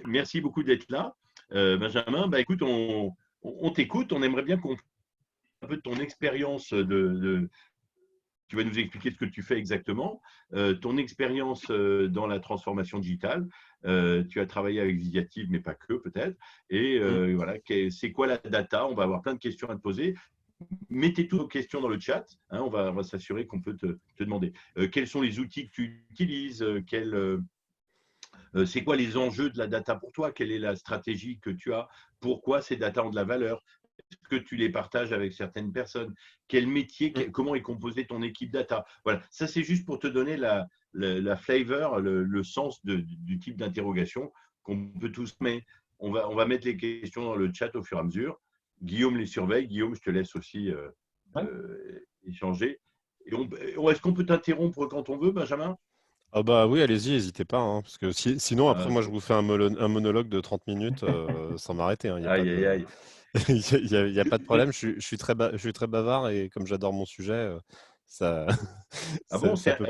Merci beaucoup d'être là. Benjamin, bah, écoute, on t'écoute. On aimerait bien qu'on un peu de ton expérience tu vas nous expliquer ce que tu fais exactement, ton expérience dans la transformation digitale. Tu as travaillé avec Visiative, mais pas que peut-être. Et Mm. voilà, c'est quoi la data? On va avoir plein de questions à te poser. Mettez toutes vos questions dans le chat. Hein, on va s'assurer qu'on peut te demander. Quels sont les outils que tu utilises? C'est quoi les enjeux de la data pour toi? Quelle est la stratégie que tu as? Pourquoi ces data ont de la valeur? Est-ce que tu les partages avec certaines personnes? Quel métier, Mm. comment est composée ton équipe data? Voilà, ça c'est juste pour te donner la flavor, le sens du type d'interrogation qu'on peut tous mettre. On va mettre les questions dans le chat au fur et à mesure. Guillaume les surveille. Guillaume, je te laisse aussi Ouais. échanger. Est-ce qu'on peut t'interrompre quand on veut, Benjamin? Ah bah oui, allez-y, n'hésitez pas, hein, parce que sinon, après, moi, je Ok. vous fais un monologue de 30 minutes sans m'arrêter. Il n'y a pas Aïe, aïe, de, aïe. il y a pas de problème. Je suis très bavard et comme j'adore mon sujet, ça, Ah bon, ça peut.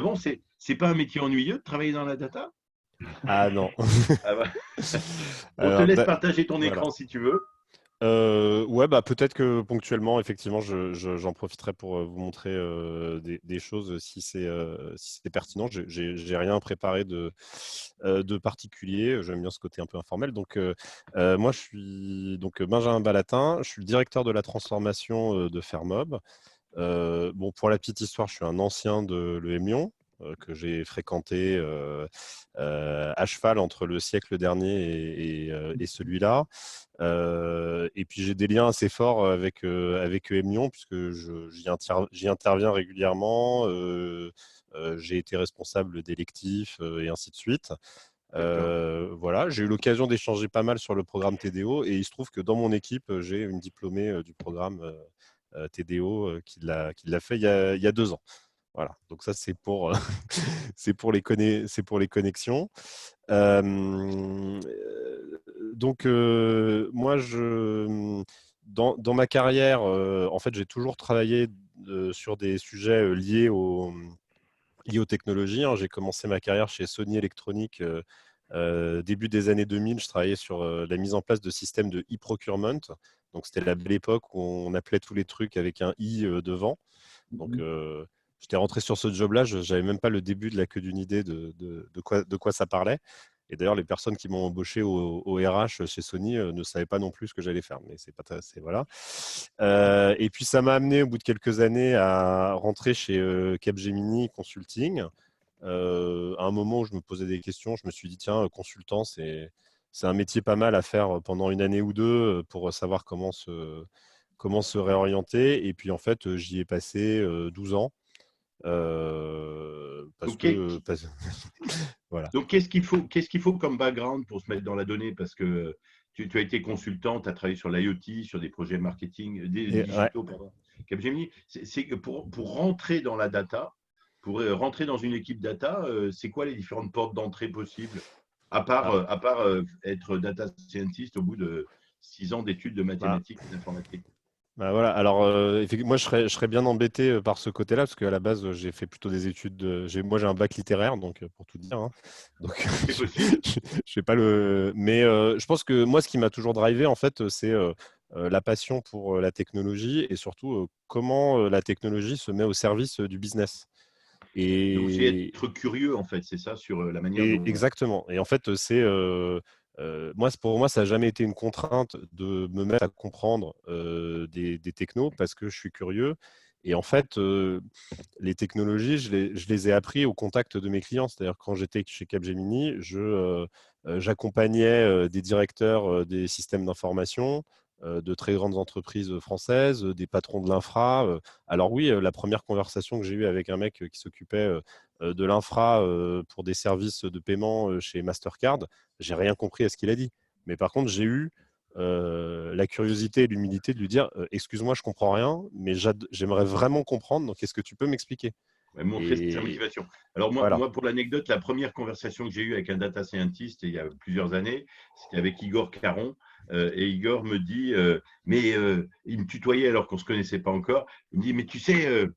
c'est pas un métier ennuyeux de travailler dans la data? Ah non. Ah bah, on te Alors, laisse partager ton voilà. écran si tu veux. Ouais, bah peut-être que ponctuellement, effectivement, j'en profiterai pour vous montrer des choses si c'est pertinent. J'ai rien préparé de particulier. J'aime bien ce côté un peu informel. Donc, moi, je suis donc Benjamin Balatin. Je suis le directeur de la transformation de Fermob. Bon, pour la petite histoire, je suis un ancien de l'EM Lyon que j'ai fréquenté à cheval entre le siècle dernier et celui-là. Et puis j'ai des liens assez forts avec EM Lyon puisque j'y interviens régulièrement. J'ai été responsable d'électifs et ainsi de suite. D'accord. Voilà, j'ai eu l'occasion d'échanger pas mal sur le programme TDO et il se trouve que dans mon équipe, j'ai une diplômée du programme TDO qui l'a fait il y a 2 ans. Voilà, donc ça c'est pour, c'est pour les connexions. Euh, donc moi, dans ma carrière, en fait, j'ai toujours travaillé sur des sujets liés aux technologies, hein. J'ai commencé ma carrière chez Sony Electronics début des années 2000. Je travaillais sur la mise en place de systèmes de e-procurement. Donc, c'était la belle époque où on appelait tous les trucs avec un i devant. Donc, j'étais rentré sur ce job-là, je n'avais même pas le début de la queue d'une idée de quoi ça parlait. Et d'ailleurs, les personnes qui m'ont embauché au RH chez Sony ne savaient pas non plus ce que j'allais faire. Mais c'est pas, voilà. Et puis, ça m'a amené au bout de quelques années à rentrer chez Capgemini Consulting. À un moment où je me posais des questions, je me suis dit, tiens, consultant, c'est un métier pas mal à faire pendant une année ou deux pour savoir comment se réorienter. Et puis, en fait, j'y ai passé 12 ans. Parce Donc, que, voilà. donc, qu'est-ce qu'il faut comme background pour se mettre dans la donnée? Parce que tu as été consultant, tu as travaillé sur l'IoT, sur des projets marketing, des Et, ouais. digitaux, pardon. Capgemini, c'est que pour rentrer dans la data, pour rentrer dans une équipe data, c'est quoi les différentes portes d'entrée possibles? Ah, À part être data scientist au bout de 6 ans d'études de bah, mathématiques et d'informatique. bah voilà. Alors, effectivement, moi, je serais bien embêté par ce côté-là, parce qu'à la base, j'ai fait plutôt des études. Moi, j'ai un bac littéraire, donc pour tout dire, hein. Donc, C'est possible. je fais pas le. Mais je pense que moi, ce qui m'a toujours drivé, en fait, c'est la passion pour la technologie et surtout comment la technologie se met au service du business. Donc, c'est Et, être curieux, en fait, c'est ça, sur la manière Et dont. exactement. Et en fait, pour moi, ça n'a jamais été une contrainte de me mettre à comprendre des technos parce que je suis curieux. Et en fait, les technologies, je les ai appris au contact de mes clients. C'est-à-dire quand j'étais chez Capgemini, j'accompagnais des directeurs des systèmes d'information de très grandes entreprises françaises, des patrons de l'infra. Alors oui, la première conversation que j'ai eue avec un mec qui s'occupait de l'infra pour des services de paiement chez Mastercard, j'ai rien compris à ce qu'il a dit. Mais par contre, j'ai eu la curiosité et l'humilité de lui dire excuse-moi, je comprends rien, mais j'aimerais vraiment comprendre, donc est-ce que tu peux m'expliquer? Ouais, montrer sa Et motivation. Alors voilà. moi, pour l'anecdote, la première conversation que j'ai eue avec un data scientist il y a plusieurs années, c'était avec Igor Caron. Et Igor me dit, il me tutoyait alors qu'on ne se connaissait pas encore, il me dit, mais tu sais,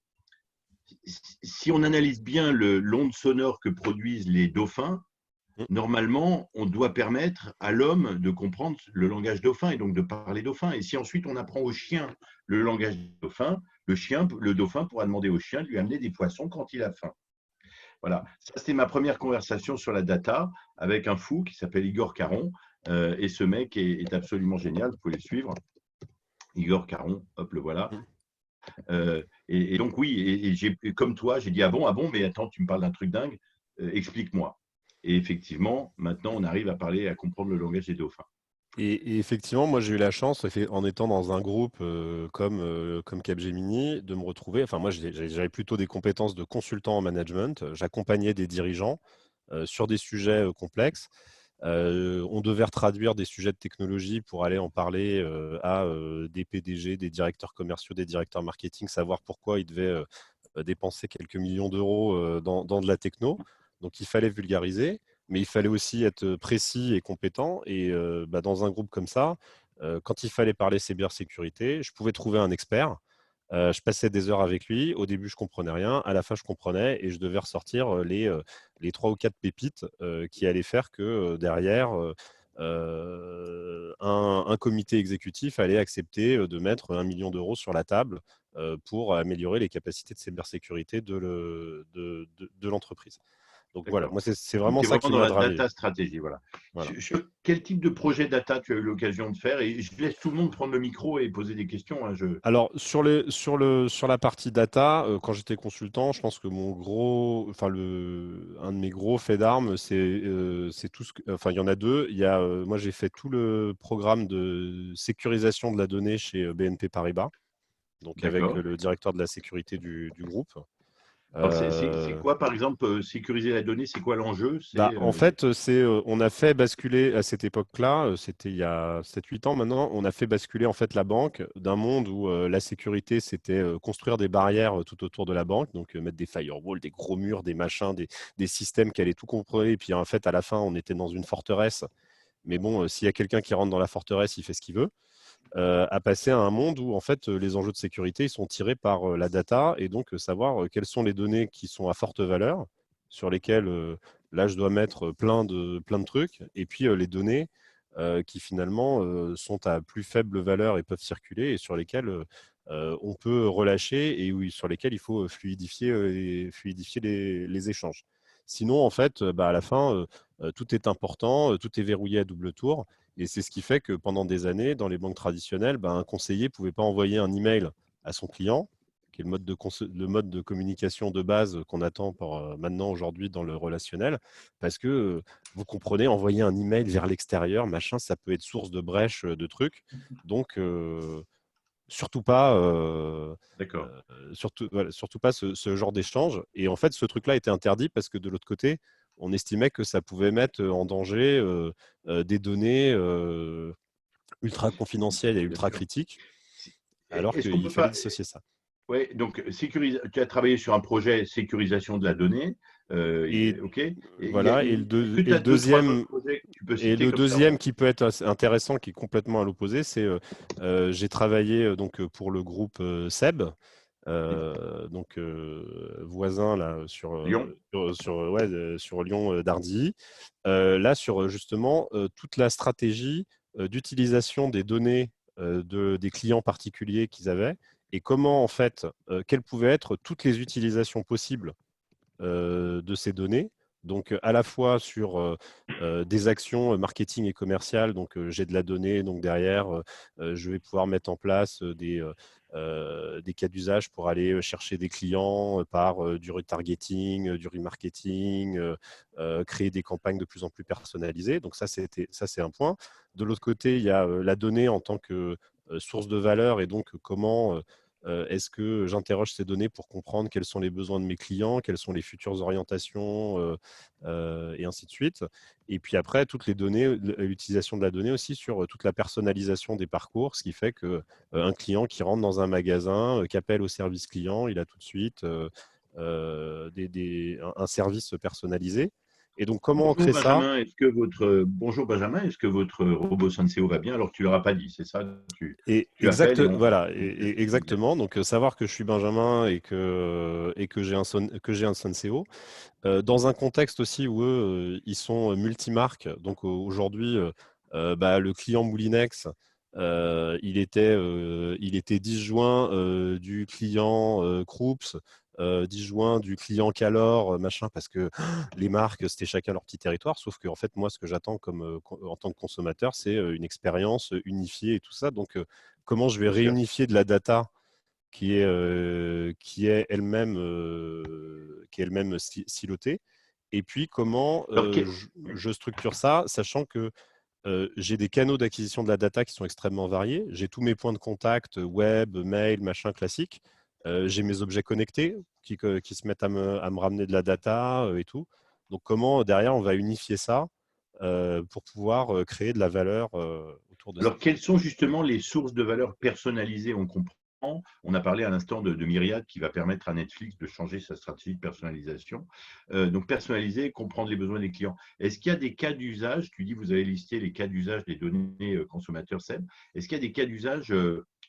si on analyse bien l'onde sonore que produisent les dauphins, Mm. normalement, on doit permettre à l'homme de comprendre le langage dauphin et donc de parler dauphin. Et si ensuite on apprend au chien le langage dauphin, le dauphin pourra demander au chien de lui amener des poissons quand il a faim. Voilà, ça c'était ma première conversation sur la data avec un fou qui s'appelle Igor Caron. Et ce mec est absolument génial, vous pouvez le suivre. Igor Caron, hop, le voilà. Mm. Et donc oui, comme toi, j'ai dit ah bon, mais attends, tu me parles d'un truc dingue, explique-moi. Et effectivement, maintenant, on arrive à parler, à comprendre le langage des dauphins. Et effectivement, moi j'ai eu la chance, en étant dans un groupe comme Capgemini, de me retrouver. Enfin, moi j'avais plutôt des compétences de consultant en management. J'accompagnais des dirigeants sur des sujets complexes. On devait traduire des sujets de technologie pour aller en parler à des PDG, des directeurs commerciaux, des directeurs marketing, savoir pourquoi ils devaient dépenser quelques millions d'euros dans de la techno. Donc il fallait vulgariser, mais il fallait aussi être précis et compétent. Et dans un groupe comme ça, quand il fallait parler cybersécurité, je pouvais trouver un expert. Je passais des heures avec lui. Au début, je comprenais rien. À la fin, je comprenais et je devais ressortir les 3 ou 4 pépites qui allaient faire que derrière, un comité exécutif allait accepter de mettre 1 million d'euros sur la table pour améliorer les capacités de cybersécurité de l'entreprise. Donc voilà, D'accord. moi, c'est Donc, vraiment tu es ça vraiment qui dans m'a la drivé. data stratégie. Voilà. Voilà. Sur quel type de projet data tu as eu l'occasion de faire? Et je laisse tout le monde prendre le micro et poser des questions, hein, Alors, sur la partie data, quand j'étais consultant, je pense que un de mes gros faits d'armes, c'est tout enfin, il y en a deux. Moi, j'ai fait tout le programme de sécurisation de la donnée chez BNP Paribas, donc avec D'accord. le directeur de la sécurité du groupe. Alors, c'est Euh, quoi, par exemple, sécuriser la donnée? C'est quoi l'enjeu? En fait, on a fait basculer à cette époque-là, c'était il y a 7-8 ans maintenant, on a fait basculer en fait la banque d'un monde où la sécurité, c'était construire des barrières tout autour de la banque, donc mettre des firewalls, des gros murs, des machins, des systèmes qui allaient tout contrôler. Et puis en fait, à la fin, on était dans une forteresse. Mais bon, s'il y a quelqu'un qui rentre dans la forteresse, il fait ce qu'il veut. À passer à un monde où en fait les enjeux de sécurité ils sont tirés par la data et donc savoir quelles sont les données qui sont à forte valeur sur lesquelles là je dois mettre plein de trucs et puis les données qui finalement sont à plus faible valeur et peuvent circuler et sur lesquelles on peut relâcher et sur lesquelles il faut fluidifier les échanges. Sinon, en fait, à la fin, tout est important, tout est verrouillé à double tour. Et c'est ce qui fait que pendant des années, dans les banques traditionnelles, un conseiller ne pouvait pas envoyer un email à son client, qui est le mode de communication de base qu'on attend maintenant aujourd'hui dans le relationnel, parce que vous comprenez, envoyer un email vers l'extérieur, machin, ça peut être source de brèche de trucs. Donc, surtout pas, D'accord. surtout pas ce genre d'échange. Et en fait, ce truc-là était interdit parce que de l'autre côté, on estimait que ça pouvait mettre en danger des données ultra confidentielles et Bien ultra sûr. critiques, alors Est-ce qu'on qu'il peut fallait pas. dissocier ça. Ouais, donc tu as travaillé sur un projet sécurisation de la donnée. Et OK. Et voilà. est-ce que tu as deux, trois autres projets que tu peux Et citer le comme ça? deuxième qui peut être intéressant, qui est complètement à l'opposé, c'est j'ai travaillé pour le groupe SEB, voisin là Lyon. sur Lyon Dardilly. Là sur justement toute la stratégie d'utilisation des données des clients particuliers qu'ils avaient et comment en fait quelles pouvaient être toutes les utilisations possibles de ces données. Donc, à la fois sur des actions marketing et commerciales. Donc, j'ai de la donnée. Donc, derrière, je vais pouvoir mettre en place des cas d'usage pour aller chercher des clients par du retargeting, du remarketing, créer des campagnes de plus en plus personnalisées. Donc, ça, c'est un point. De l'autre côté, il y a la donnée en tant que source de valeur et donc comment est-ce que j'interroge ces données pour comprendre quels sont les besoins de mes clients, quelles sont les futures orientations et ainsi de suite. Et puis après, toutes les données, l'utilisation de la donnée aussi sur toute la personnalisation des parcours, ce qui fait qu'un client qui rentre dans un magasin, qui appelle au service client, il a tout de suite un service personnalisé. Et donc, comment on crée ça? Bonjour Benjamin, est-ce que votre robot Senseo va bien alors que tu l'auras pas dit, c'est ça? Tu appelles Voilà, on te dit bien. exactement. Donc, savoir que je suis Benjamin et que j'ai un Senseo. Dans un contexte aussi où eux, ils sont multimarques. Donc, aujourd'hui, le client Moulinex, il était disjoint du client Krups, disjoint du client Calor, machin, parce que les marques, c'était chacun leur petit territoire. Sauf que, en fait, moi, ce que j'attends en tant que consommateur, c'est une expérience unifiée et tout ça. Donc, comment je vais Bien sûr. réunifier de la data qui est elle-même silotée, et puis comment Alors, je structure ça, sachant que j'ai des canaux d'acquisition de la data qui sont extrêmement variés. J'ai tous mes points de contact, web, mail, machin classique. J'ai mes objets connectés qui se mettent à me ramener de la data et tout. Donc, comment derrière on va unifier ça pour pouvoir créer de la valeur autour de ça. Alors, quelles sont justement les sources de valeur personnalisées? On comprend. On a parlé à l'instant de Myriad qui va permettre à Netflix de changer sa stratégie de personnalisation. Donc, personnaliser, comprendre les besoins des clients. Est-ce qu'il y a des cas d'usage? Tu dis vous avez listé les cas d'usage des données consommateurs SEB. Est-ce qu'il y a des cas d'usage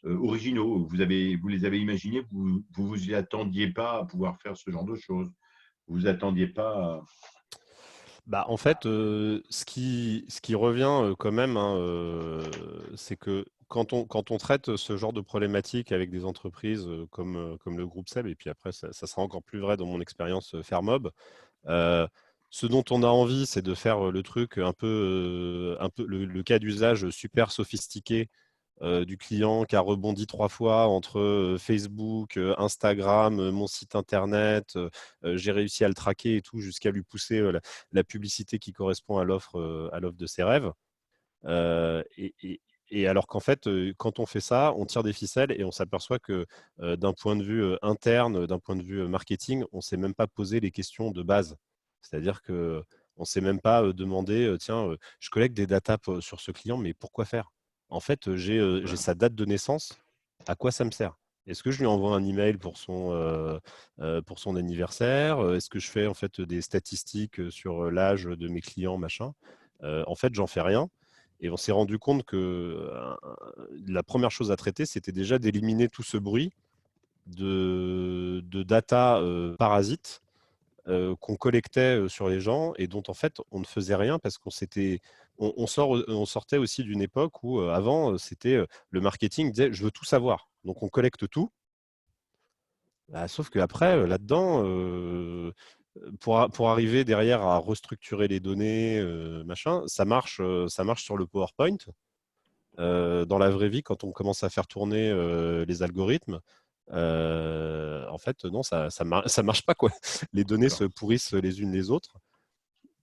originaux? Vous les avez imaginés, vous y attendiez pas à pouvoir faire ce genre de choses? Vous vous attendiez pas à... En fait, ce qui revient quand même, hein, c'est que quand on traite ce genre de problématique avec des entreprises comme le groupe SEB, et puis après, ça sera encore plus vrai dans mon expérience Fairmob, euh, ce dont on a envie, c'est de faire le truc un peu le cas d'usage super sophistiqué du client qui a rebondi 3 fois entre Facebook, Instagram, mon site internet. J'ai réussi à le traquer et tout jusqu'à lui pousser la publicité qui correspond à l'offre de ses rêves. Euh, et, et- et alors qu'en fait, quand on fait ça, on tire des ficelles et on s'aperçoit que d'un point de vue interne, d'un point de vue marketing, on ne s'est même pas posé les questions de base. C'est-à-dire que on ne s'est même pas demandé, tiens, je collecte des datas sur ce client, mais pourquoi faire? En fait, j'ai Voilà. sa date de naissance. À quoi ça me sert? Est-ce que je lui envoie un email pour son anniversaire? Est-ce que je fais en fait des statistiques sur l'âge de mes clients, machin? En fait, j'en fais rien. Et on s'est rendu compte que la première chose à traiter, c'était déjà d'éliminer tout ce bruit de data parasites qu'on collectait sur les gens et dont en fait on ne faisait rien parce on sortait aussi d'une époque où avant c'était le marketing disait je veux tout savoir. Donc on collecte tout. Sauf qu'après, là-dedans, pour arriver derrière à restructurer les données, machin, ça marche sur le PowerPoint. Dans la vraie vie, quand on commence à faire tourner les algorithmes, en fait, non, ça marche pas, quoi. Les données se D'accord. pourrissent les unes les autres.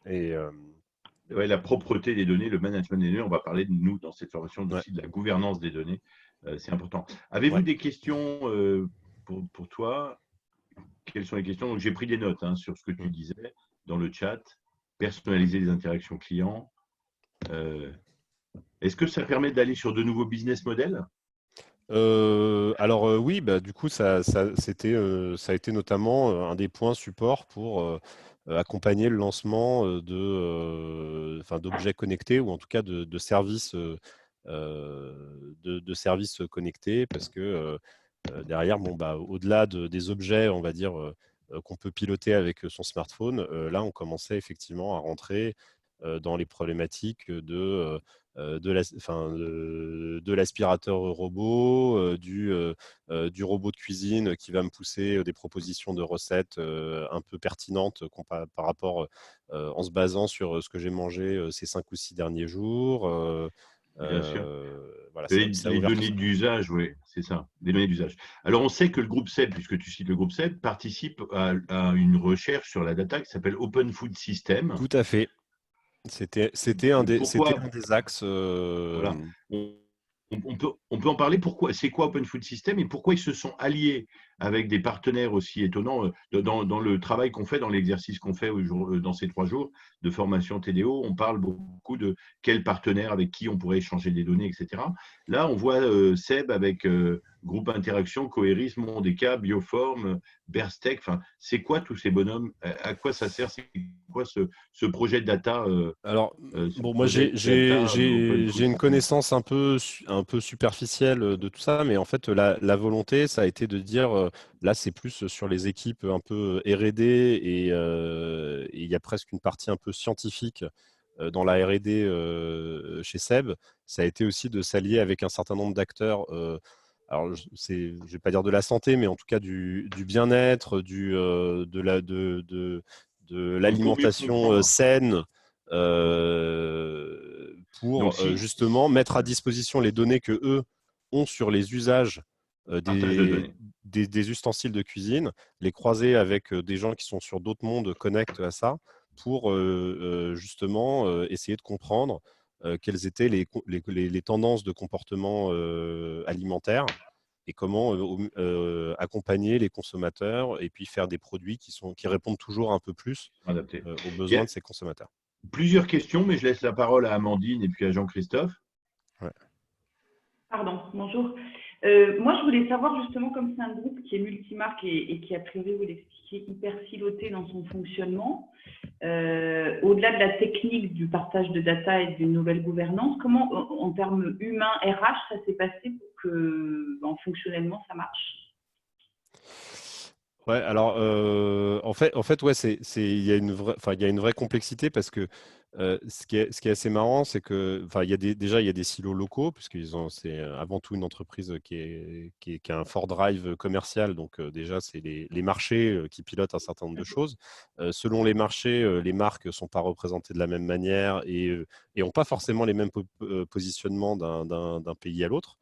Et Ouais, la propreté des données, le management des données, on va parler de nous dans cette formation ouais, aussi de la gouvernance des données. C'est important. ouais. Avez-vous des questions pour toi? Quelles sont les questions? Donc, j'ai pris des notes sur ce que tu Mm. disais dans le chat. Personnaliser les interactions clients. Euh, Est-ce que ça permet d'aller sur de nouveaux business models? Alors oui, du coup, ça a été notamment un des points support pour accompagner le lancement d'objets connectés ou en tout cas de services, de services connectés parce que derrière, bon, au-delà des objets, on va dire, qu'on peut piloter avec son smartphone, là, on commençait effectivement à rentrer dans les problématiques de l'aspirateur robot, du robot de cuisine qui va me pousser des propositions de recettes un peu pertinentes par rapport en se basant sur ce que j'ai mangé ces 5 ou 6 derniers jours. Bien sûr. Voilà, ça a Les ouvert tout données ça. d'usage, oui, c'est ça, les données d'usage. Alors, on sait que le groupe SEB, puisque tu cites le groupe SEB, participe à une recherche sur la data qui s'appelle Open Food System. Tout à fait. C'était Pourquoi, un des axes. voilà, on peut en parler. Pourquoi, c'est quoi Open Food System et pourquoi ils se sont alliés avec des partenaires aussi étonnants. Dans le travail qu'on fait, dans l'exercice qu'on fait dans ces 3 jours de formation TDO, on parle beaucoup de quels partenaires avec qui on pourrait échanger des données, etc. Là, on voit Seb avec Groupe Interaction, Coeris, Mondeka, Bioform, Berstec. Enfin, c'est quoi tous ces bonhommes? À quoi ça sert? C'est quoi ce projet de data, Alors, ce bon, moi, projet data open j'ai une source? connaissance un peu superficielle de tout ça, mais en fait, la volonté, ça a été de dire, là, c'est plus sur les équipes un peu R&D et il y a presque une partie un peu scientifique dans la R&D chez Seb. Ça a été aussi de s'allier avec un certain nombre d'acteurs. Alors, je vais pas dire de la santé, mais en tout cas du bien-être, de Donc, pour mieux l'alimentation comprendre, saine, donc pour si justement mettre à disposition les données que eux ont sur les usages partage de données. des ustensiles de cuisine, les croiser avec des gens qui sont sur d'autres mondes connectés à ça pour justement essayer de comprendre quelles étaient les tendances de comportement alimentaire et comment accompagner les consommateurs et puis faire des produits qui répondent toujours un peu plus Adapté. aux Il y besoins a de ces consommateurs. plusieurs questions, mais je laisse la parole à Amandine et puis à Jean-Christophe. Ouais. Pardon, bonjour. Moi, je voulais savoir justement, comme c'est un groupe qui est multimarque et qui, a priori, vous l'expliquez, hyper siloté dans son fonctionnement, au-delà de la technique du partage de data et d'une nouvelle gouvernance, comment, en termes humains, RH, ça s'est passé pour que, fonctionnellement, ça marche? Ouais, alors en fait, ouais, il y a il y a une vraie complexité parce que ce qui est assez marrant, c'est que, enfin, déjà il y a des silos locaux c'est avant tout une entreprise qui a un fort drive commercial, donc déjà c'est les marchés qui pilotent un certain nombre de choses. Selon les marchés, les marques sont pas représentées de la même manière et ont pas forcément les mêmes positionnements d'un pays à l'autre.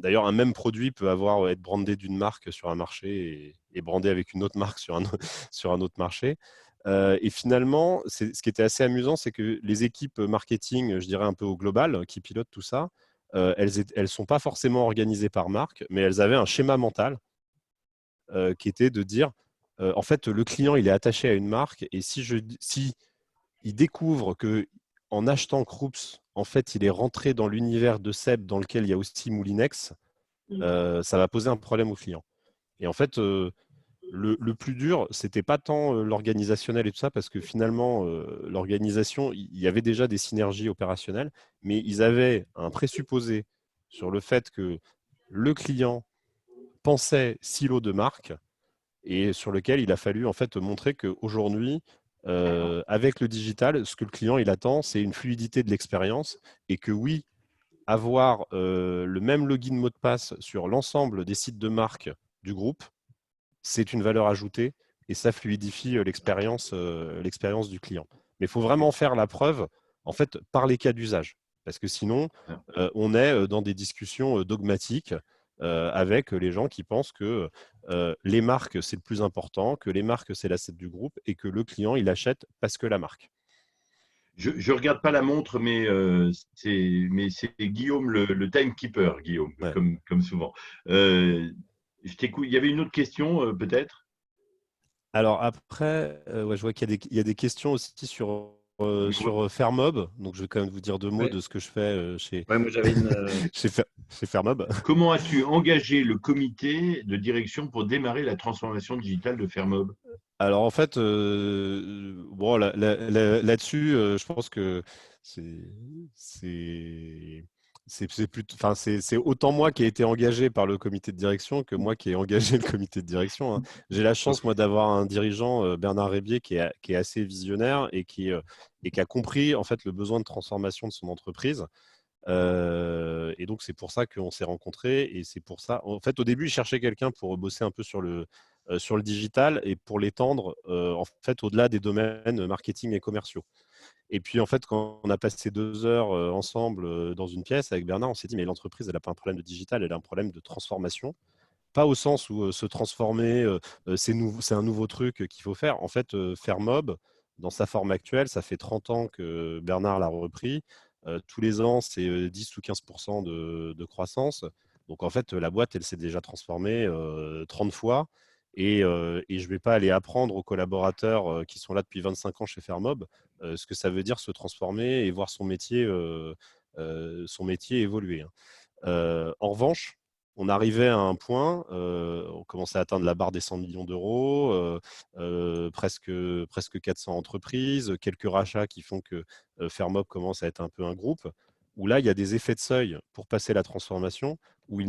D'ailleurs, un même produit peut être brandé d'une marque sur un marché et brandé avec une autre marque sur sur un autre marché. Et finalement, ce qui était assez amusant, c'est que les équipes marketing, je dirais un peu au global, qui pilotent tout ça, elles sont pas forcément organisées par marque, mais elles avaient un schéma mental qui était de dire, en fait, le client, il est attaché à une marque et si il découvre que en achetant Krups, en fait, il est rentré dans l'univers de Seb dans lequel il y a aussi Moulinex, ça va poser un problème au client. Et en fait, le plus dur, c'était pas tant l'organisationnel et tout ça, parce que finalement, l'organisation, il y avait déjà des synergies opérationnelles, mais ils avaient un présupposé sur le fait que le client pensait silo de marque et sur lequel il a fallu en fait montrer qu'aujourd'hui, avec le digital, ce que le client il attend, c'est une fluidité de l'expérience et que oui, avoir le même login mot de passe sur l'ensemble des sites de marque du groupe, c'est une valeur ajoutée et ça fluidifie l'expérience du client. Mais il faut vraiment faire la preuve en fait par les cas d'usage parce que sinon on est dans des discussions dogmatiques avec les gens qui pensent que les marques c'est le plus important, que les marques c'est l'asset du groupe et que le client il achète parce que la marque. Je ne regarde pas la montre, mais c'est Guillaume le timekeeper, Guillaume, Ouais. comme souvent. Je t'écoute. Il y avait une autre question, peut-être? Alors après, ouais, je vois il y a des questions aussi sur Fairmob. Donc, je vais quand même vous dire deux mots Ouais, de ce que je fais ouais, moi j'avais une. chez Fairmob. Comment as-tu engagé le comité de direction pour démarrer la transformation digitale de Fairmob? Alors en fait, bon, là-dessus, je pense que c'est c'est enfin, c'est autant moi qui ai été engagé par le comité de direction que moi qui ai engagé le comité de direction, hein. J'ai la chance moi d'avoir un dirigeant, Bernard Rébier, qui est assez visionnaire et qui a compris en fait le besoin de transformation de son entreprise. Et donc c'est pour ça qu'on s'est rencontrés et c'est pour ça. En fait, au début, il cherchait quelqu'un pour bosser un peu sur le digital et pour l'étendre en fait au-delà des domaines marketing et commerciaux. Et puis en fait, quand on a passé 2 heures ensemble dans une pièce avec Bernard, on s'est dit mais l'entreprise, elle n'a pas un problème de digital, elle a un problème de transformation. Pas au sens où se transformer, c'est un nouveau truc qu'il faut faire. En fait, faire Mob, dans sa forme actuelle, ça fait 30 ans que Bernard l'a repris. Tous les ans, c'est 10 ou 15% de croissance. Donc, en fait, la boîte, elle s'est déjà transformée 30 fois. Et je ne vais pas aller apprendre aux collaborateurs qui sont là depuis 25 ans chez Fairmob ce que ça veut dire se transformer et voir son métier évoluer, hein. En revanche, on arrivait à un point, on commençait à atteindre la barre des 100 millions d'euros, presque 400 entreprises, quelques rachats qui font que Fairmob commence à être un peu un groupe, où là, il y a des effets de seuil pour passer la transformation, où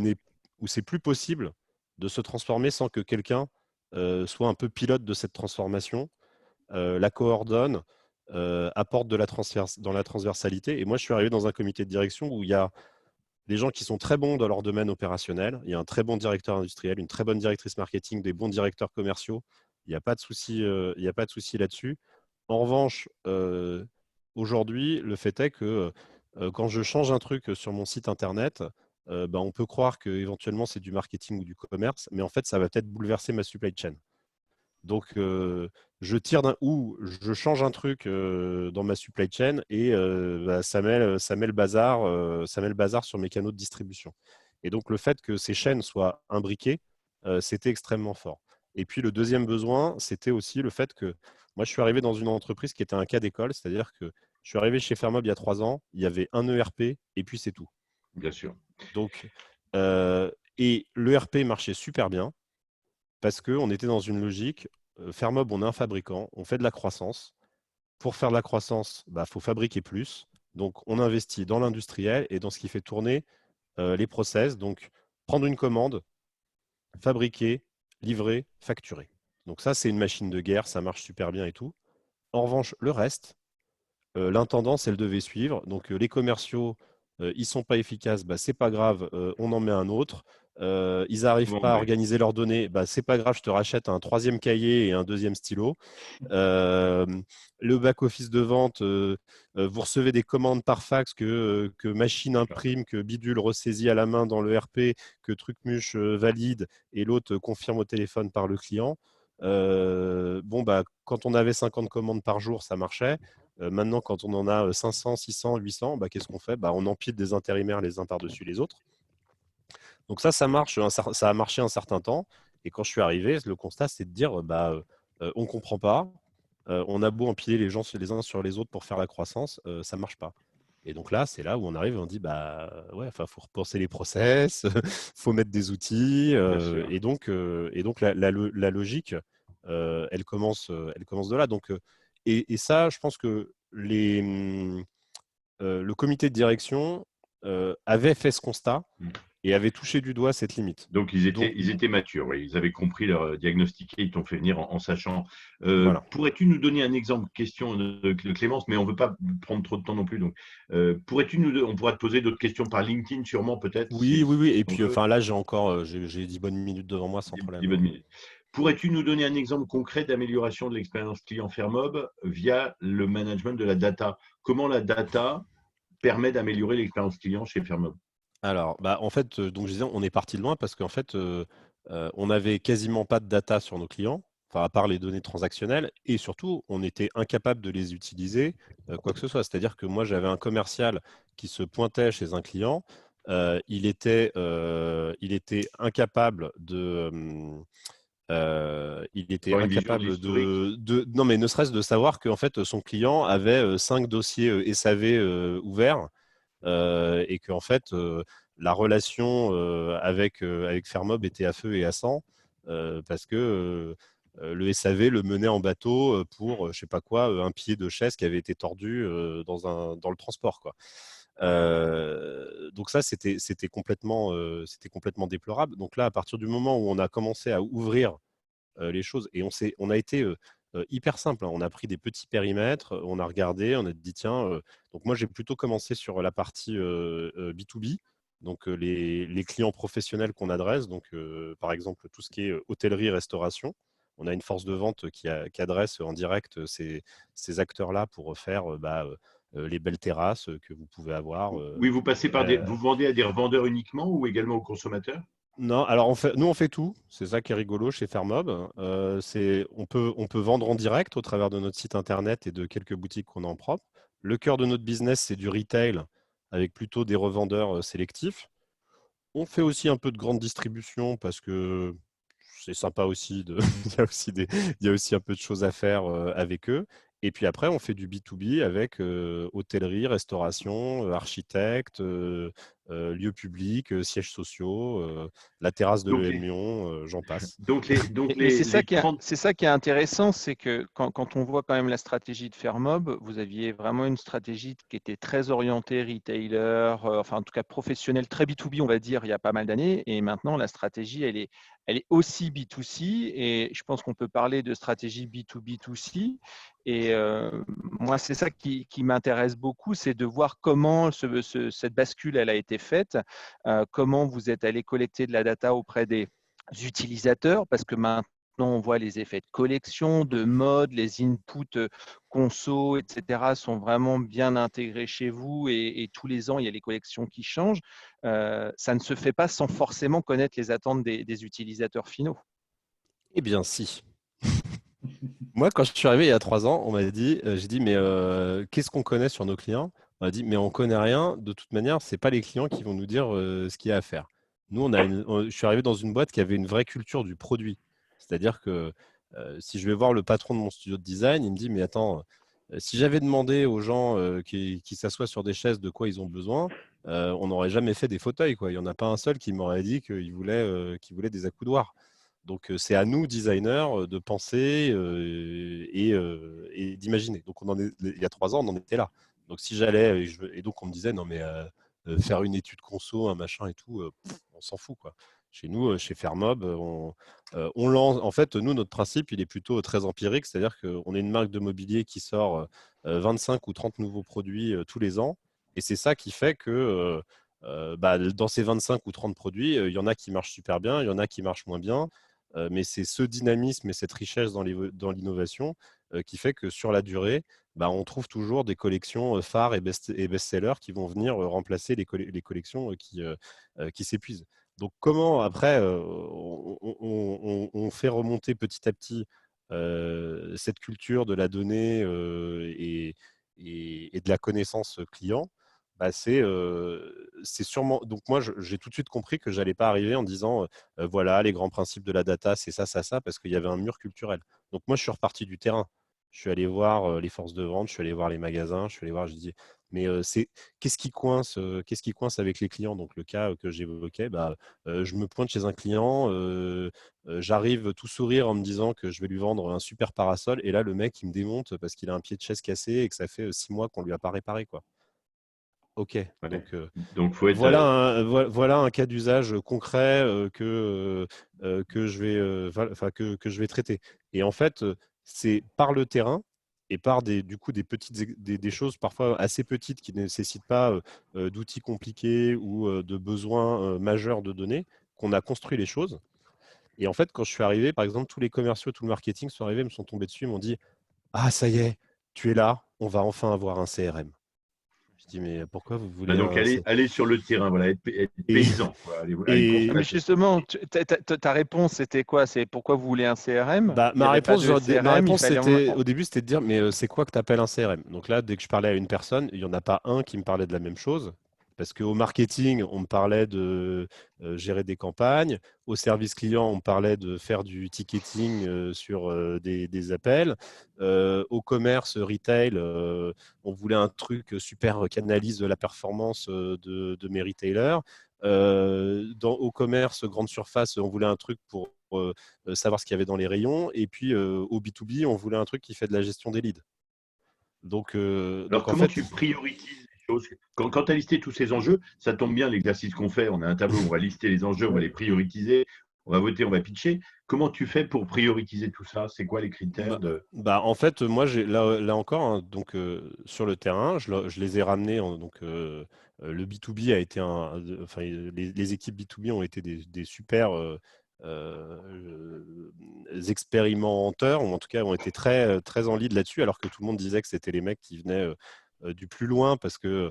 c'est plus possible de se transformer sans que quelqu'un soit un peu pilote de cette transformation, la coordonne, apporte dans la transversalité. Et moi, je suis arrivé dans un comité de direction où il y a des gens qui sont très bons dans leur domaine opérationnel. Il y a un très bon directeur industriel, une très bonne directrice marketing, des bons directeurs commerciaux. Il n'y a pas de souci, là-dessus. En revanche, aujourd'hui, le fait est que quand je change un truc sur mon site internet, on peut croire que éventuellement c'est du marketing ou du commerce, mais en fait, ça va peut-être bouleverser ma supply chain. Donc, je change un truc dans ma supply chain et ça met le bazar sur mes canaux de distribution. Et donc, le fait que ces chaînes soient imbriquées, c'était extrêmement fort. Et puis, le deuxième besoin, c'était aussi le fait que moi, je suis arrivé dans une entreprise qui était un cas d'école, c'est-à-dire que je suis arrivé chez Fairmob il y a 3 ans, il y avait un ERP et puis c'est tout. Bien sûr. Donc, et l'ERP marchait super bien parce qu'on était dans une logique, Fairmob, on est un fabricant, on fait de la croissance. Pour faire de la croissance, faut fabriquer plus. Donc, on investit dans l'industriel et dans ce qui fait tourner les process. Donc, prendre une commande, fabriquer, livrer, facturer. Donc ça, c'est une machine de guerre, ça marche super bien et tout. En revanche, le reste, l'intendance, elle devait suivre. Donc, les commerciaux, ils ne sont pas efficaces, c'est pas grave, on en met un autre. Ils n'arrivent Bon, pas à ouais. organiser leurs données, c'est pas grave, je te rachète un 3e cahier et un 2e stylo. Le back-office de vente, vous recevez des commandes par fax que machine imprime, que bidule ressaisit à la main dans le RP, que Trucmuche valide et l'autre confirme au téléphone par le client. Quand on avait 50 commandes par jour, ça marchait. Maintenant, quand on en a 500, 600, 800, qu'est-ce qu'on fait? On empile des intérimaires les uns par-dessus les autres. Donc ça marche, ça a marché un certain temps. Et quand je suis arrivé, le constat, c'est de dire, on ne comprend pas. On a beau empiler les gens les uns sur les autres pour faire la croissance, ça ne marche pas. Et donc là, c'est là où on arrive et on dit, faut repenser les process, faut mettre des outils. Et donc la logique, elle commence de là. Donc, et ça, je pense que le comité de direction avait fait ce constat et avait touché du doigt cette limite. Donc, ils étaient matures, oui. Ils avaient compris leur diagnostic et ils t'ont fait venir en sachant. Voilà. Pourrais-tu nous donner un exemple, question de Clémence, mais on ne veut pas prendre trop de temps non plus. Donc, on pourra te poser d'autres questions par LinkedIn, sûrement, peut-être. Oui. Et puis, là, j'ai 10 bonnes minutes devant moi sans problème. 10 bonnes minutes. Pourrais-tu nous donner un exemple concret d'amélioration de l'expérience client Fairmob via le management de la data? Comment la data permet d'améliorer l'expérience client chez Fairmob? Alors, en fait, donc je disais, on est parti de loin parce qu'en fait, on n'avait quasiment pas de data sur nos clients, à part les données transactionnelles, et surtout, on était incapable de les utiliser, quoi que ce soit. C'est-à-dire que moi, j'avais un commercial qui se pointait chez un client, il était incapable de… non, mais ne serait-ce de savoir qu'en fait, son client avait 5 dossiers SAV ouverts. Et qu'en fait, la relation avec Fairmob était à feu et à sang parce que le SAV le menait en bateau pour, je sais pas quoi, un pied de chaise qui avait été tordu dans le transport, quoi. Donc ça, c'était complètement déplorable. Donc là, à partir du moment où on a commencé à ouvrir les choses, et on a été hyper simple, hein. On a pris des petits périmètres, on a regardé, on a dit tiens, donc moi j'ai plutôt commencé sur la partie B2B, donc les clients professionnels qu'on adresse, donc par exemple tout ce qui est hôtellerie, restauration. On a une force de vente qui adresse en direct ces acteurs-là pour faire les belles terrasses que vous pouvez avoir. Oui, vous passez vous vendez à des revendeurs uniquement ou également aux consommateurs? Non, alors nous on fait tout. C'est ça qui est rigolo chez Fairmob. On peut vendre en direct au travers de notre site internet et de quelques boutiques qu'on a en propre. Le cœur de notre business, c'est du retail avec plutôt des revendeurs sélectifs. On fait aussi un peu de grande distribution parce que c'est sympa aussi. Il y a aussi un peu de choses à faire avec eux. Et puis après, on fait du B2B avec hôtellerie, restauration, architecte, lieux publics, sièges sociaux, la terrasse de Donc, l'EM Lyon, j'en passe. Mais c'est ça les qui est, 30. c'est ça qui est intéressant, c'est que quand on voit quand même la stratégie de Fairmob, vous aviez vraiment une stratégie qui était très orientée retailer, enfin en tout cas professionnelle, très B2B, on va dire, il y a pas mal d'années. Et maintenant, la stratégie, elle est aussi B2C. Et je pense qu'on peut parler de stratégie B2B2C. Et moi, c'est ça qui m'intéresse beaucoup, c'est de voir comment cette bascule, elle a été faite, comment vous êtes allé collecter de la data auprès des utilisateurs, parce que maintenant, on voit les effets de collection, de mode, les inputs conso, etc. sont vraiment bien intégrés chez vous et tous les ans, il y a les collections qui changent. Ça ne se fait pas sans forcément connaître les attentes des utilisateurs finaux. Eh bien, si. Moi, quand je suis arrivé il y a 3 ans, on m'a dit, j'ai dit, mais qu'est-ce qu'on connaît sur nos clients? On m'a dit, mais on connaît rien. De toute manière, c'est pas les clients qui vont nous dire ce qu'il y a à faire. Nous, je suis arrivé dans une boîte qui avait une vraie culture du produit. C'est-à-dire que si je vais voir le patron de mon studio de design, il me dit, mais attends, si j'avais demandé aux gens qui s'assoient sur des chaises de quoi ils ont besoin, on n'aurait jamais fait des fauteuils, quoi. Il n'y en a pas un seul qui m'aurait dit qu'il voulait des accoudoirs. Donc, c'est à nous, designers, de penser et d'imaginer. Donc, il y a 3 ans, on en était là. Donc, si j'allais, et donc on me disait, non, mais faire une étude conso, un machin et tout, on s'en fout, quoi. Chez nous, chez Fairmob, on lance. En fait, nous, notre principe, il est plutôt très empirique, c'est-à-dire qu'on est une marque de mobilier qui sort 25 ou 30 nouveaux produits tous les ans. Et c'est ça qui fait que dans ces 25 ou 30 produits, il y en a qui marchent super bien, il y en a qui marchent moins bien. Mais c'est ce dynamisme et cette richesse dans l'innovation qui fait que sur la durée, on trouve toujours des collections phares et best-sellers qui vont venir remplacer les collections qui s'épuisent. Donc comment après, on fait remonter petit à petit cette culture de la donnée et de la connaissance client. C'est sûrement. Donc moi, j'ai tout de suite compris que j'allais pas arriver en disant voilà les grands principes de la data, c'est ça, parce qu'il y avait un mur culturel. Donc moi, je suis reparti du terrain. Je suis allé voir les forces de vente, je suis allé voir les magasins, je suis allé voir, je dis mais qu'est-ce qui coince avec les clients? Donc le cas que j'évoquais, je me pointe chez un client, j'arrive tout sourire en me disant que je vais lui vendre un super parasol, et là le mec il me démonte parce qu'il a un pied de chaise cassé et que ça fait 6 mois qu'on lui a pas réparé, quoi. Ok, Ouais. donc Donc, faut être. voilà un cas d'usage concret que je vais, que je vais traiter. Et en fait, c'est par le terrain et par du coup, des choses parfois assez petites qui ne nécessitent pas d'outils compliqués ou de besoins majeurs de données qu'on a construit les choses. Et en fait, quand je suis arrivé, par exemple, tous les commerciaux, tout le marketing sont arrivés, me sont tombés dessus, m'ont dit ah, ça y est, tu es là, on va enfin avoir un CRM. Je dis mais pourquoi vous voulez Donc, un aller sur le terrain, voilà, être et, paysan, quoi, aller et Mais constater. justement, ta réponse, c'était quoi? C'est pourquoi vous voulez un CRM? Il n'y ma avait pas réponse, de CRM, il fallait c'était au début, c'était de dire mais c'est quoi que tu appelles un CRM? Donc là, dès que je parlais à une personne, il n'y en a pas un qui me parlait de la même chose. Parce qu'au marketing, on me parlait de gérer des campagnes. Au service client, on me parlait de faire du ticketing sur des appels. Au commerce, retail, on voulait un truc super qui analyse la performance de mes retailers. Au commerce, grande surface, on voulait un truc pour savoir ce qu'il y avait dans les rayons. Et puis au B2B, on voulait un truc qui fait de la gestion des leads. Alors, Donc en comment fait, tu priorises les choses? Quand tu as listé tous ces enjeux, ça tombe bien l'exercice qu'on fait. On a un tableau, on va lister les enjeux, on va les prioriser, on va voter, on va pitcher. Comment tu fais pour prioriser tout ça? C'est quoi les critères de. en fait, moi, là encore, hein, donc sur le terrain, je les ai ramenés. Donc, le B2B a été enfin, les équipes B2B ont été des super expérimenteurs, ou en tout cas ont été très, très en lead là-dessus, alors que tout le monde disait que c'était les mecs qui venaient du plus loin parce que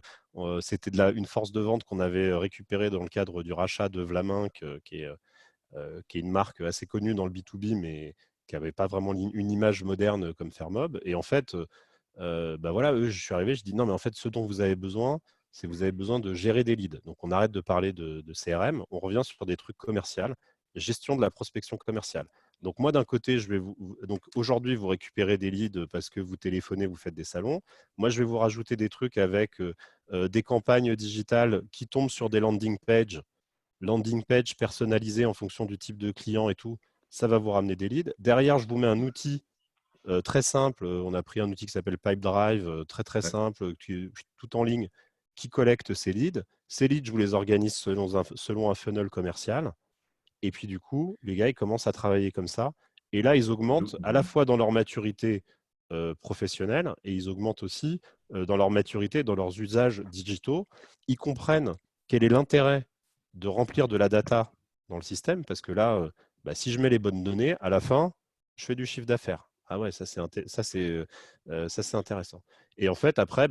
c'était une force de vente qu'on avait récupérée dans le cadre du rachat de Vlaminck, qui est une marque assez connue dans le B2B, mais qui n'avait pas vraiment une image moderne comme Fairmob. Et en fait, voilà, je suis arrivé, je dis non, mais en fait, ce dont vous avez besoin, c'est que vous avez besoin de gérer des leads. Donc, on arrête de parler de CRM, on revient sur des trucs commerciaux, gestion de la prospection commerciale. Donc, moi, d'un côté, donc aujourd'hui, vous récupérez des leads parce que vous téléphonez, vous faites des salons. Moi, je vais vous rajouter des trucs avec des campagnes digitales qui tombent sur des landing pages personnalisées en fonction du type de client et tout. Ça va vous ramener des leads. Derrière, je vous mets un outil très simple. On a pris un outil qui s'appelle Pipedrive, très simple, tout en ligne, qui collecte ces leads. Ces leads, je vous les organise selon un funnel commercial. Et puis, du coup, les gars, ils commencent à travailler comme ça. Et là, ils augmentent à la fois dans leur maturité professionnelle et ils augmentent aussi dans leur maturité, dans leurs usages digitaux. Ils comprennent quel est l'intérêt de remplir de la data dans le système parce que là, si je mets les bonnes données, à la fin, je fais du chiffre d'affaires. Ah ouais, ça c'est intéressant. Et en fait, après,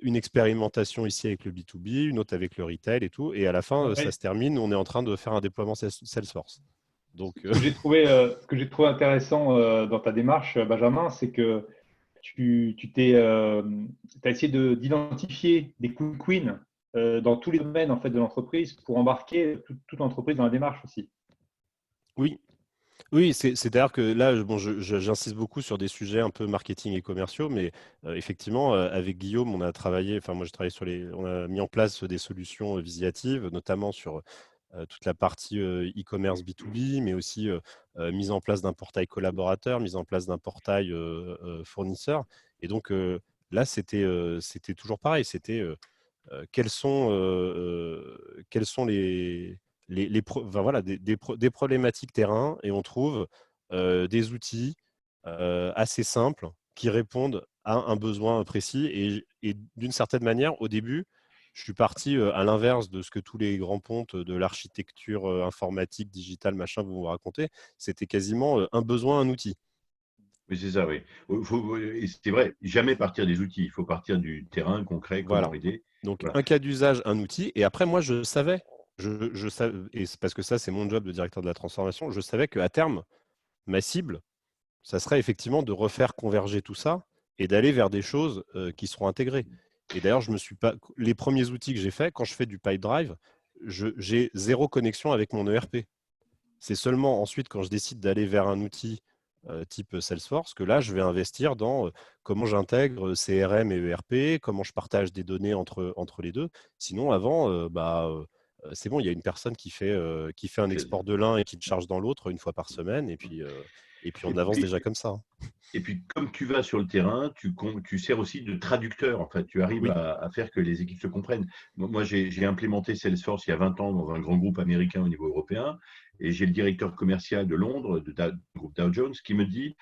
une expérimentation ici avec le B2B, une autre avec le retail et tout. Et à la fin, ça se termine. On est en train de faire un déploiement Salesforce. Donc, ce que j'ai trouvé intéressant dans ta démarche, Benjamin, c'est que tu as essayé d'identifier des quick wins dans tous les domaines en fait, de l'entreprise pour embarquer toute l'entreprise dans la démarche aussi. Oui, c'est d'ailleurs que là, j'insiste beaucoup sur des sujets un peu marketing et commerciaux, mais effectivement, avec Guillaume, on a travaillé, enfin moi j'ai travaillé on a mis en place des solutions visitatives, notamment sur toute la partie e-commerce B2B, mais aussi mise en place d'un portail collaborateur, mise en place d'un portail fournisseur. Et donc là, c'était toujours pareil, c'était quels sont des problématiques terrain et on trouve des outils assez simples qui répondent à un besoin précis. Et d'une certaine manière, au début, je suis parti à l'inverse de ce que tous les grands pontes de l'architecture informatique, digitale, machin, vous racontez. C'était quasiment un besoin, un outil. Oui, c'est ça, oui. Et c'est vrai, jamais partir des outils. Il faut partir du terrain concret, comment aider. Donc, Voilà. un cas d'usage, un outil. Et après, moi, je savais, et c'est parce que ça, c'est mon job de directeur de la transformation, je savais qu'à terme, ma cible, ça serait effectivement de refaire converger tout ça et d'aller vers des choses qui seront intégrées. Et d'ailleurs, les premiers outils que j'ai faits, quand je fais du Pipedrive, j'ai zéro connexion avec mon ERP. C'est seulement ensuite quand je décide d'aller vers un outil type Salesforce que là, je vais investir dans comment j'intègre CRM et ERP, comment je partage des données entre les deux. Sinon, avant, c'est bon, il y a une personne qui fait un export de l'un et qui le charge dans l'autre une fois par semaine. Et puis on avance déjà comme ça. Et puis, comme tu vas sur le terrain, tu sers aussi de traducteur. En fait, tu arrives Oui. à faire que les équipes se comprennent. Moi, j'ai implémenté Salesforce il y a 20 ans dans un grand groupe américain au niveau européen. Et j'ai le directeur commercial de Londres, du groupe Dow Jones, qui me dit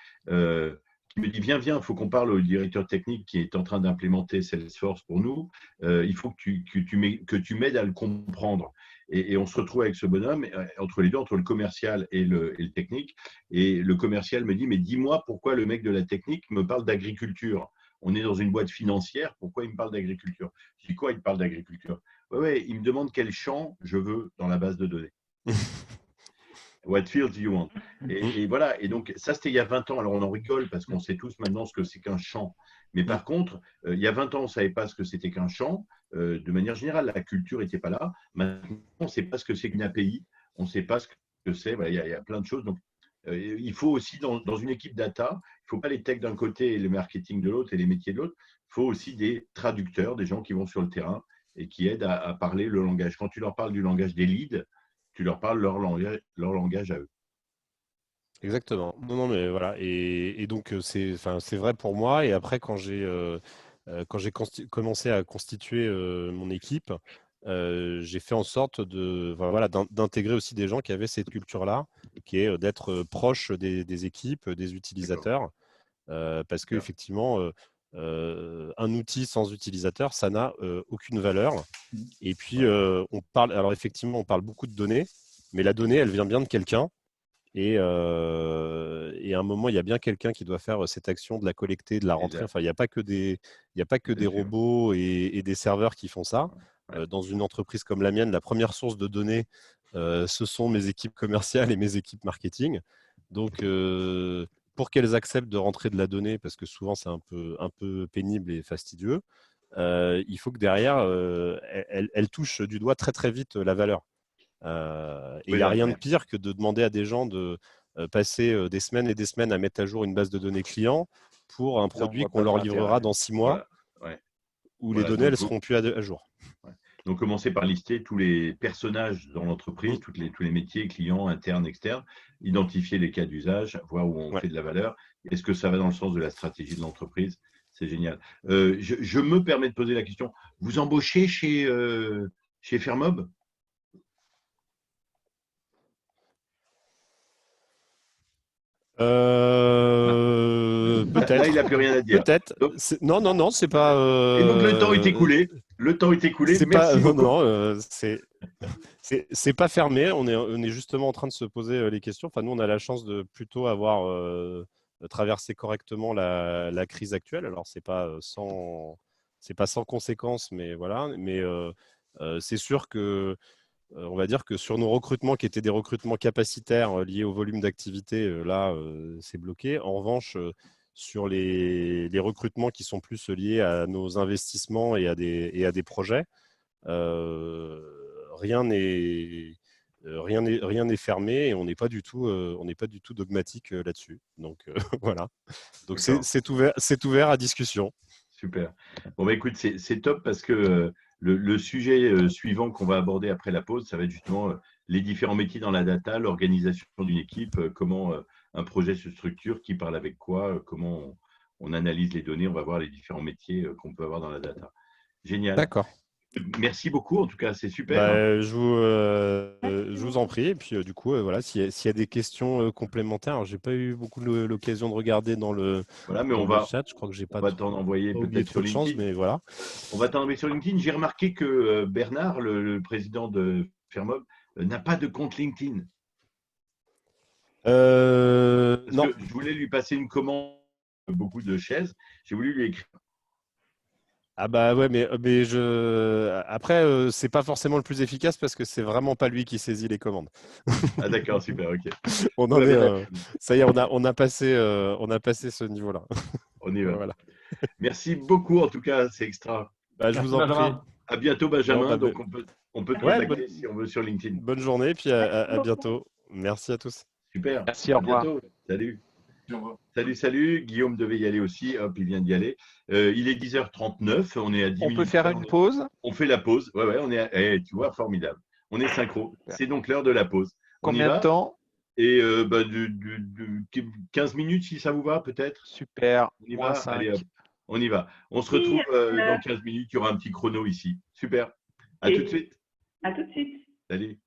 viens, il faut qu'on parle au directeur technique qui est en train d'implémenter Salesforce pour nous. Il faut que tu m'aides à le comprendre. Et on se retrouve avec ce bonhomme, entre les deux, entre le commercial et le technique. Et le commercial me dit, mais dis-moi pourquoi le mec de la technique me parle d'agriculture. On est dans une boîte financière, pourquoi il me parle d'agriculture? Je dis quoi, il parle d'agriculture? Ouais, il me demande quel champ je veux dans la base de données. What field do you want? Et voilà, et donc ça c'était il y a 20 ans, alors on en rigole parce qu'on sait tous maintenant ce que c'est qu'un champ. Mais par contre, il y a 20 ans, on ne savait pas ce que c'était qu'un champ. De manière générale, la culture n'était pas là. Maintenant, on ne sait pas ce que c'est qu'une API, on ne sait pas ce que c'est, voilà, il y a plein de choses. Donc, il faut aussi, dans une équipe data, il ne faut pas les techs d'un côté et le marketing de l'autre et les métiers de l'autre, il faut aussi des traducteurs, des gens qui vont sur le terrain et qui aident à parler le langage. Quand tu leur parles du langage des leads, tu leur parles leur langage à eux. Exactement. Non, mais voilà. Et donc, c'est vrai pour moi. Et après, quand j'ai commencé à constituer mon équipe, j'ai fait en sorte d'intégrer aussi des gens qui avaient cette culture-là, qui est d'être proche des équipes, des utilisateurs. Parce qu'effectivement, un outil sans utilisateur, ça n'a aucune valeur. Et puis, alors effectivement, on parle beaucoup de données, mais la donnée, elle vient bien de quelqu'un. Et à un moment, il y a bien quelqu'un qui doit faire cette action de la collecter, de la rentrer. Enfin, il n'y a pas que des robots et des serveurs qui font ça. Dans une entreprise comme la mienne, la première source de données, ce sont mes équipes commerciales et mes équipes marketing. Donc, pour qu'elles acceptent de rentrer de la donnée, parce que souvent c'est un peu pénible et fastidieux, il faut que derrière, elle touche du doigt très très vite la valeur. Et il n'y a rien de pire que de demander à des gens de passer des semaines et des semaines à mettre à jour une base de données client pour un produit qu'on leur livrera dans 6 mois, où les données elles seront plus à jour. Donc, commencer par lister tous les personnages dans l'entreprise, tous les métiers, clients, internes, externes, identifier les cas d'usage, voir où on fait de la valeur. Est-ce que ça va dans le sens de la stratégie de l'entreprise? C'est génial. Je me permets de poser la question. Vous embauchez chez Fermob? Peut-être. Là, il n'a plus rien à dire. Peut-être. Non, c'est pas. Et donc, le temps est écoulé. Le temps est écoulé. Merci beaucoup. Non, c'est pas fermé. On est justement en train de se poser les questions. Enfin, nous, on a la chance de plutôt avoir traversé correctement la crise actuelle. Alors, c'est pas sans conséquences, mais voilà. Mais c'est sûr que on va dire que sur nos recrutements qui étaient des recrutements capacitaires liés au volume d'activité, là, c'est bloqué. En revanche, sur les recrutements qui sont plus liés à nos investissements et à des projets, rien n'est fermé et on n'est pas du tout dogmatique là-dessus. Donc voilà. Donc c'est ouvert à discussion. Super. Bon, bah, écoute, c'est top parce que le sujet suivant qu'on va aborder après la pause, ça va être justement les différents métiers dans la data, l'organisation d'une équipe, comment un projet se structure, qui parle avec quoi, comment on analyse les données. On va voir les différents métiers qu'on peut avoir dans la data. Génial. D'accord. Merci beaucoup, en tout cas, c'est super. Bah, je vous en prie. Et puis, du coup, voilà, s'il y a des questions complémentaires, je n'ai pas eu beaucoup l'occasion de regarder dans le, chat. Je crois que j'ai pas t'en envoyer peut-être sur LinkedIn. Chance, mais voilà. On va t'en envoyer sur LinkedIn. J'ai remarqué que Bernard, le président de Fermob, n'a pas de compte LinkedIn. Non. Je voulais lui passer une commande, beaucoup de chaises. J'ai voulu lui écrire. Ah bah ouais, mais après, c'est pas forcément le plus efficace parce que c'est vraiment pas lui qui saisit les commandes. Ah d'accord, super, ok. On en est, ça y est, on a passé ce niveau-là. On y va. Voilà. Merci beaucoup, en tout cas, c'est extra. Bah, je vous en prie. À bientôt, Benjamin. Donc on peut te contacter si on veut sur LinkedIn. Bonne journée, puis à bientôt. Merci à tous. Super. Merci, au revoir. Bientôt. Salut. Salut. Guillaume devait y aller aussi. Hop, il vient d'y aller. Il est 10h39. On est à 10 minutes. On peut faire une pause? On fait la pause. Ouais, on est tu vois, formidable. On est synchro. C'est donc l'heure de la pause. Combien de temps? Et 15 minutes, si ça vous va, peut-être. Super. On y va. Allez, hop. On y va. On se retrouve dans 15 minutes. Il y aura un petit chrono ici. Super. À tout de suite. À tout de suite. Salut.